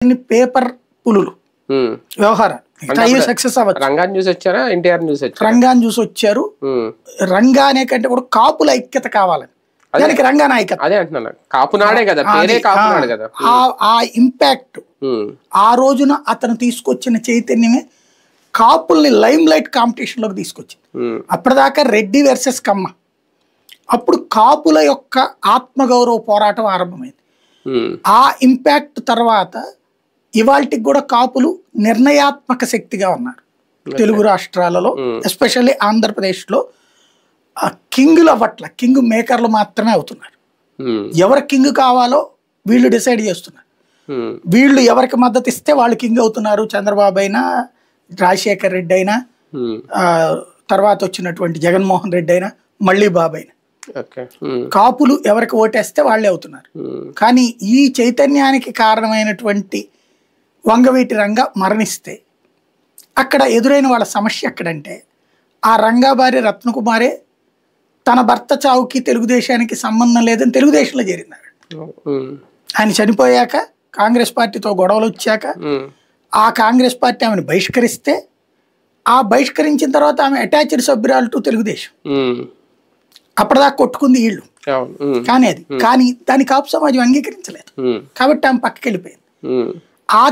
Paper పులులు వ్యవహారం success అవ్వచ్చు. రంగాన్ని చూసి వచ్చారా, ఎన్టీఆర్ చూసి వచ్చారు? రంగాన్ని చూసి వచ్చారు. రంగా అనే కంటే కూడా కాపుల ఐక్యత కావాలని, దానికి రంగా నాయకత్వం. అదే అంటున్నాను, కాపునాడే కదా, పేరే కాపునాడు కదా. ఆ ఇంపాక్ట్ ఆ రోజున అతను తీసుకొచ్చిన చైతన్యమే కాపుల్ని లైమ్ లైట్ కాంపిటీషన్ లోకి తీసుకొచ్చింది. అప్పటిదాకా రెడ్డి వర్సెస్ కమ్మ, అప్పుడు కాపుల యొక్క ఆత్మగౌరవ పోరాటం ఆరంభమైంది. ఆ ఇంపాక్ట్ తర్వాత ఇవాళకి కూడా కాపులు నిర్ణయాత్మక శక్తిగా ఉన్నారు తెలుగు రాష్ట్రాలలో, ఎస్పెషల్లీ ఆంధ్రప్రదేశ్లో. కింగులు అవ్వట్ల, కింగ్ మేకర్లు మాత్రమే అవుతున్నారు. ఎవరు కింగ్ కావాలో వీళ్ళు డిసైడ్ చేస్తున్నారు. వీళ్ళు ఎవరికి మద్దతు ఇస్తే వాళ్ళు కింగ్ అవుతున్నారు. చంద్రబాబు అయినా, రాజశేఖర్ రెడ్డి అయినా, తర్వాత వచ్చినటువంటి జగన్మోహన్ రెడ్డి అయినా, మళ్ళీ బాబు అయినా, కాపులు ఎవరికి ఓటేస్తే వాళ్ళే అవుతున్నారు. కానీ ఈ చైతన్యానికి కారణమైనటువంటి వంగవీటి రంగా మరణిస్తే అక్కడ ఎదురైన వాళ్ళ సమస్య ఎక్కడంటే, ఆ రంగా భార్య రత్నకుమారే తన భర్త చావుకి తెలుగుదేశానికి సంబంధం లేదని తెలుగుదేశంలో చేరినారు. ఆయన చనిపోయాక కాంగ్రెస్ పార్టీతో గొడవలు వచ్చాక ఆ కాంగ్రెస్ పార్టీ ఆమెను బహిష్కరిస్తే, ఆ బహిష్కరించిన తర్వాత ఆమె అటాచ్డ్ సభ్యురాలు టు తెలుగుదేశం. అప్పటిదాకా కొట్టుకుంది వీళ్ళు, కానీ దాని కాపు సమాజం అంగీకరించలేదు కాబట్టి ఆమె పక్కకి వెళ్ళిపోయింది. ఆ